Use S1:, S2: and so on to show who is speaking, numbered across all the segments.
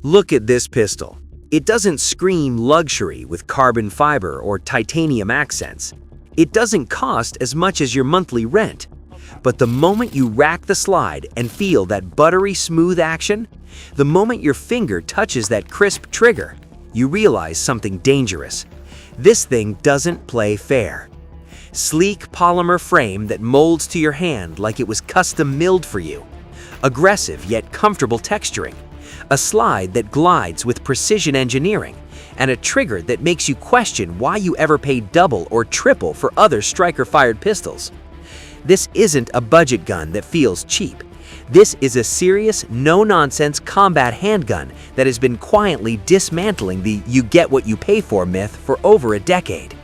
S1: Look at this pistol. It doesn't scream luxury with carbon fiber or titanium accents. It doesn't cost as much as your monthly rent. But the moment you rack the slide and feel that buttery smooth action, the moment your finger touches that crisp trigger, you realize something dangerous. This thing doesn't play fair. Sleek polymer frame that molds to your hand like it was custom milled for you. Aggressive yet comfortable texturing. A slide that glides with precision engineering, and a trigger that makes you question why you ever paid double or triple for other striker-fired pistols. This isn't a budget gun that feels cheap. This is a serious, no-nonsense combat handgun that has been quietly dismantling the "you get what you pay for" myth for over a decade.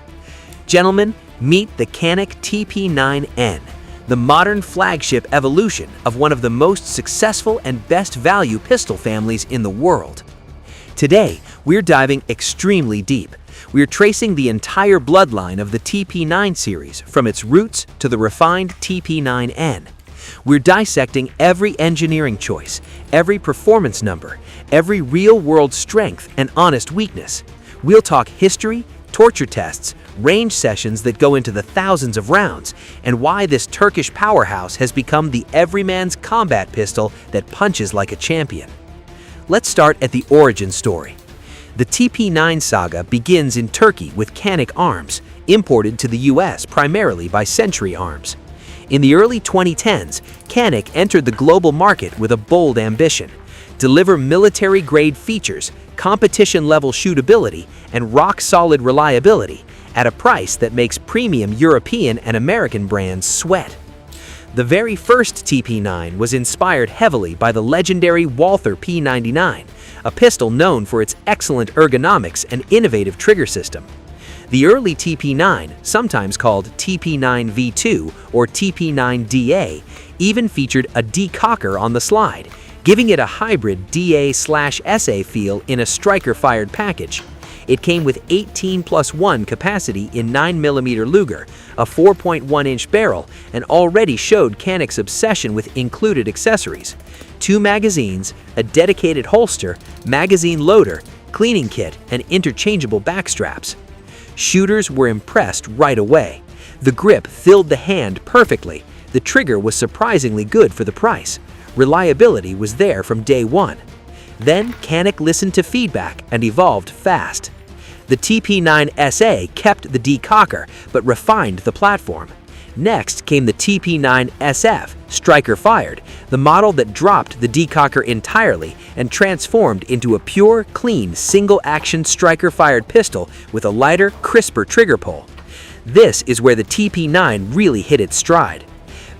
S1: Gentlemen, meet the Canik TP9-N, the modern flagship evolution of one of the most successful and best value pistol families in the world. Today, we're diving extremely deep. We're tracing the entire bloodline of the TP9 series, from its roots to the refined TP9N. We're dissecting every engineering choice, every performance number, every real-world strength and honest weakness. We'll talk history, torture tests, range sessions that go into the thousands of rounds, and why this Turkish powerhouse has become the everyman's combat pistol that punches like a champion. Let's start at the origin story. The TP9 saga begins in Turkey with Canik arms, imported to the US primarily by Century Arms. In the early 2010s, Canik entered the global market with a bold ambition: deliver military-grade features, competition-level shootability, and rock-solid reliability at a price that makes premium European and American brands sweat. The very first TP9 was inspired heavily by the legendary Walther P99, a pistol known for its excellent ergonomics and innovative trigger system. The early TP9, sometimes called TP9V2 or TP9DA, even featured a decocker on the slide, giving it a hybrid DA/SA feel in a striker-fired package. It came with 18+1 capacity in 9mm Luger, a 4.1-inch barrel, and already showed Canik's obsession with included accessories: 2 magazines, a dedicated holster, magazine loader, cleaning kit, and interchangeable backstraps. Shooters were impressed right away. The grip filled the hand perfectly. The trigger was surprisingly good for the price. Reliability was there from day one. Then Canik listened to feedback and evolved fast. The TP9SA kept the decocker but refined the platform. Next came the TP9SF, striker-fired, the model that dropped the decocker entirely and transformed into a pure, clean, single-action striker-fired pistol with a lighter, crisper trigger pull. This is where the TP9 really hit its stride.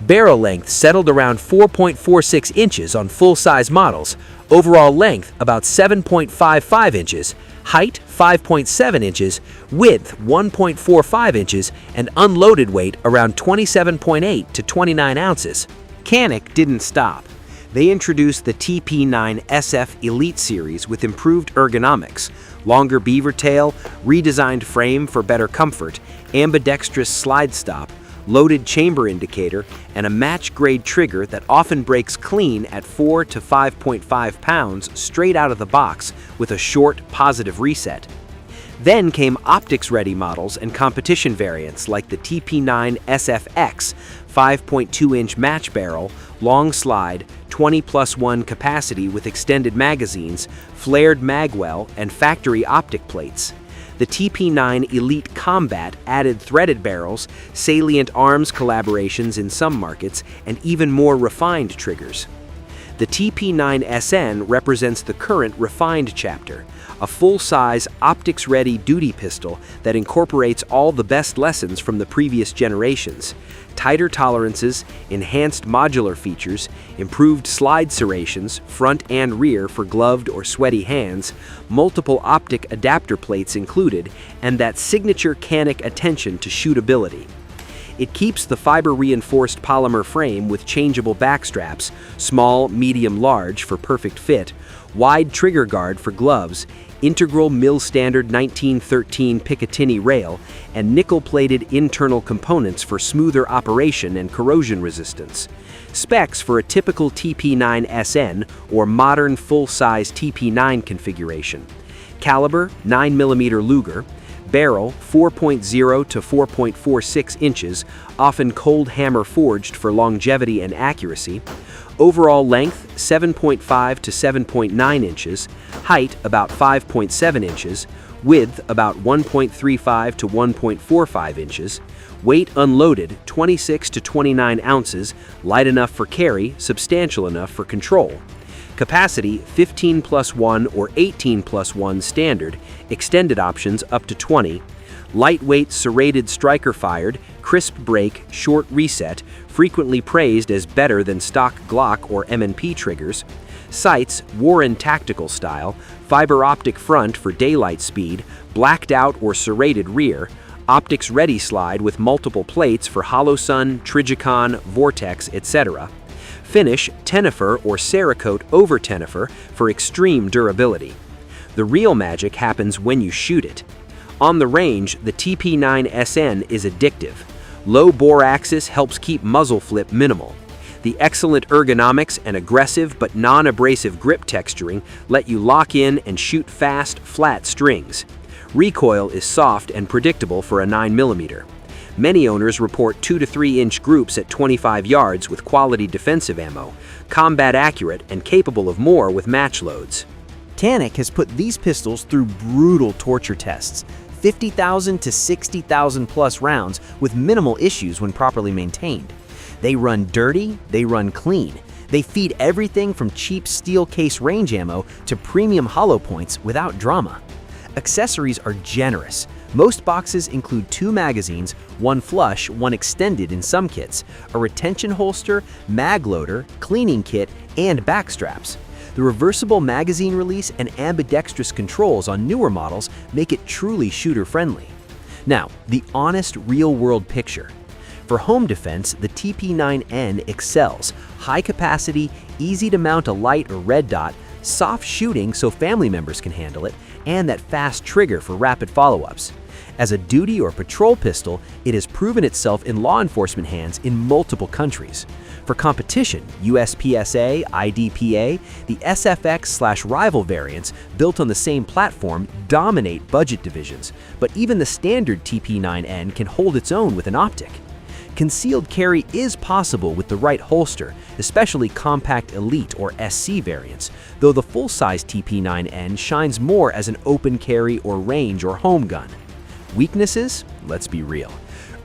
S1: Barrel length settled around 4.46 inches on full-size models, overall length about 7.55 inches, height 5.7 inches, width 1.45 inches, and unloaded weight around 27.8 to 29 ounces. Canik didn't stop. They introduced the TP9SF Elite series with improved ergonomics, longer beaver tail, redesigned frame for better comfort, ambidextrous slide stop, loaded chamber indicator, and a match-grade trigger that often breaks clean at 4 to 5.5 pounds straight out of the box with a short, positive reset. Then came optics-ready models and competition variants like the TP9 SFX, 5.2-inch match barrel, long slide, 20+1 capacity with extended magazines, flared magwell, and factory optic plates. The TP9 Elite Combat added threaded barrels, salient arms collaborations in some markets, and even more refined triggers. The TP9SN represents the current refined chapter, a full-size, optics-ready duty pistol that incorporates all the best lessons from the previous generations: tighter tolerances, enhanced modular features, improved slide serrations, front and rear for gloved or sweaty hands, multiple optic adapter plates included, and that signature Canik attention to shootability. It keeps the fiber-reinforced polymer frame with changeable backstraps, small, medium, large for perfect fit, wide trigger guard for gloves, integral mil-standard 1913 Picatinny rail, and nickel-plated internal components for smoother operation and corrosion resistance. Specs for a typical TP9-SN or modern full-size TP9 configuration. Caliber 9mm Luger, barrel 4.0 to 4.46 inches, often cold hammer forged for longevity and accuracy. Overall length 7.5 to 7.9 inches, height about 5.7 inches, width about 1.35 to 1.45 inches, weight unloaded 26 to 29 ounces, light enough for carry, substantial enough for control. Capacity 15+1 or 18+1 standard, extended options up to 20. Lightweight serrated striker fired, crisp break, short reset, frequently praised as better than stock Glock or M&P triggers. Sights, Warren tactical style, fiber optic front for daylight speed, blacked out or serrated rear, optics ready slide with multiple plates for Holosun, Trijicon, Vortex, etc. Finish, Tenifer or Cerakote over Tenifer for extreme durability. The real magic happens when you shoot it. On the range, the TP9-SN is addictive. Low bore axis helps keep muzzle flip minimal. The excellent ergonomics and aggressive but non-abrasive grip texturing let you lock in and shoot fast, flat strings. Recoil is soft and predictable for a 9mm. Many owners report 2 to 3 inch groups at 25 yards with quality defensive ammo, combat accurate and capable of more with match loads.
S2: Canik has put these pistols through brutal torture tests, 50,000 to 60,000 plus rounds with minimal issues when properly maintained. They run dirty, they run clean. They feed everything from cheap steel case range ammo to premium hollow points without drama. Accessories are generous. Most boxes include 2 magazines, 1 flush, 1 extended in some kits, a retention holster, mag loader, cleaning kit, and back straps. The reversible magazine release and ambidextrous controls on newer models make it truly shooter-friendly. Now, the honest real-world picture. For home defense, the TP9-N excels. High capacity, easy to mount a light or red dot, soft shooting so family members can handle it, and that fast trigger for rapid follow-ups. As a duty or patrol pistol, it has proven itself in law enforcement hands in multiple countries. For competition, USPSA, IDPA, the SFX/rival variants built on the same platform dominate budget divisions, but even the standard TP9-N can hold its own with an optic. Concealed carry is possible with the right holster, especially compact elite or SC variants, though the full-size TP9-N shines more as an open carry or range or home gun. Weaknesses? Let's be real.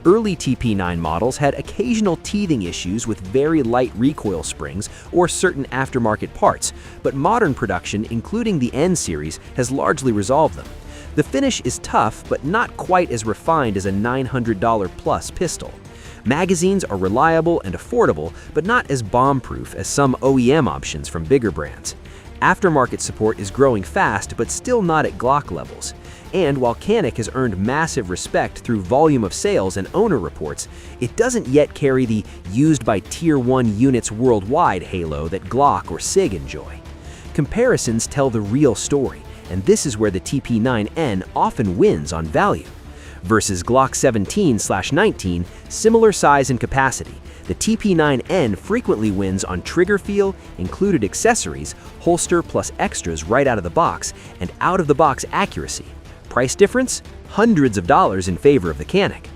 S2: Early TP9 models had occasional teething issues with very light recoil springs or certain aftermarket parts, but modern production, including the N series, has largely resolved them. The finish is tough, but not quite as refined as a $900+ pistol. Magazines are reliable and affordable, but not as bomb-proof as some OEM options from bigger brands. Aftermarket support is growing fast, but still not at Glock levels. And while Canik has earned massive respect through volume of sales and owner reports, it doesn't yet carry the used by Tier 1 units worldwide halo that Glock or SIG enjoy. Comparisons tell the real story, and this is where the TP9-N often wins on value. Versus Glock 17/19, similar size and capacity, the TP9-N frequently wins on trigger feel, included accessories, holster plus extras right out of the box, and out-of-the-box accuracy. Price difference? Hundreds of dollars in favor of the Canik.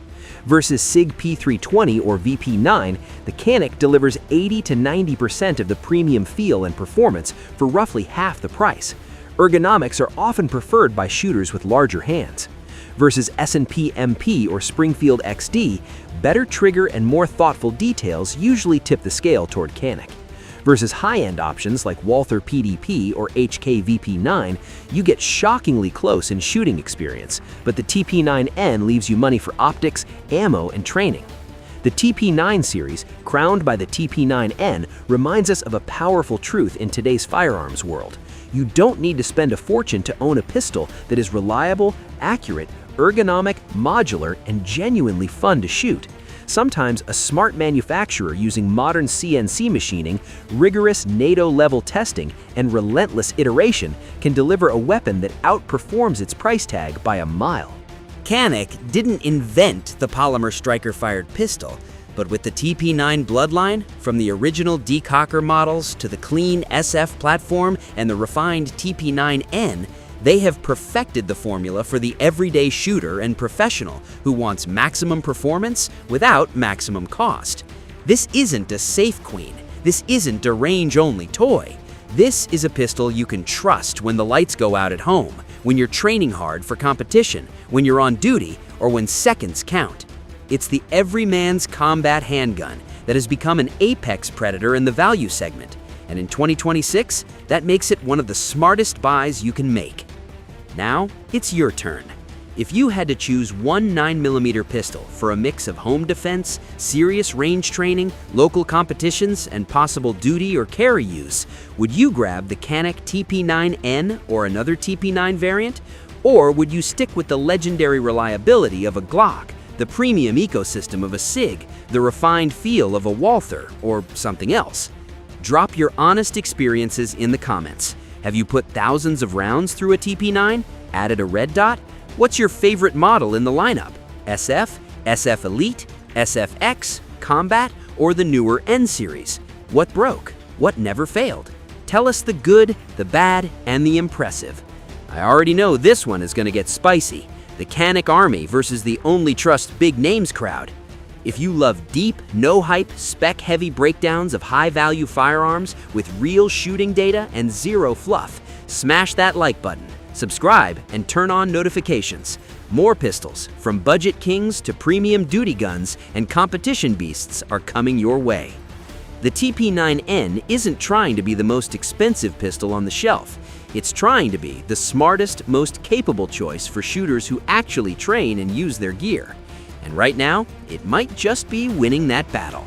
S2: Versus SIG P320 or VP9, the Canik delivers 80 to 90% of the premium feel and performance for roughly half the price. Ergonomics are often preferred by shooters with larger hands. Versus S&P MP or Springfield XD, better trigger and more thoughtful details usually tip the scale toward Canik. Versus high-end options like Walther PDP or HK VP9, you get shockingly close in shooting experience, but the TP9-N leaves you money for optics, ammo, and training. The TP9 series, crowned by the TP9-N, reminds us of a powerful truth in today's firearms world. You don't need to spend a fortune to own a pistol that is reliable, accurate, ergonomic, modular, and genuinely fun to shoot. Sometimes a smart manufacturer using modern CNC machining, rigorous NATO-level testing, and relentless iteration can deliver a weapon that outperforms its price tag by a mile.
S3: Canik didn't invent the polymer striker-fired pistol, but with the TP9 bloodline, from the original decocker models to the clean SF platform and the refined TP9-N, they have perfected the formula for the everyday shooter and professional who wants maximum performance without maximum cost. This isn't a safe queen. This isn't a range-only toy. This is a pistol you can trust when the lights go out at home, when you're training hard for competition, when you're on duty, or when seconds count. It's the everyman's combat handgun that has become an apex predator in the value segment, and in 2026, that makes it one of the smartest buys you can make. Now, it's your turn. If you had to choose one 9mm pistol for a mix of home defense, serious range training, local competitions, and possible duty or carry use, would you grab the Canik TP9-N or another TP9 variant? Or would you stick with the legendary reliability of a Glock, the premium ecosystem of a SIG, the refined feel of a Walther, or something else? Drop your honest experiences in the comments. Have you put thousands of rounds through a TP9? Added a red dot? What's your favorite model in the lineup? SF, SF Elite, SFX, Combat, or the newer N series? What broke? What never failed? Tell us the good, the bad, and the impressive. I already know this one is going to get spicy. The Canik Army versus the only trust big names crowd. If you love deep, no-hype, spec-heavy breakdowns of high-value firearms with real shooting data and zero fluff, smash that like button, subscribe, and turn on notifications. More pistols, from budget kings to premium duty guns and competition beasts, are coming your way. The TP9-N isn't trying to be the most expensive pistol on the shelf. It's trying to be the smartest, most capable choice for shooters who actually train and use their gear. And right now, it might just be winning that battle.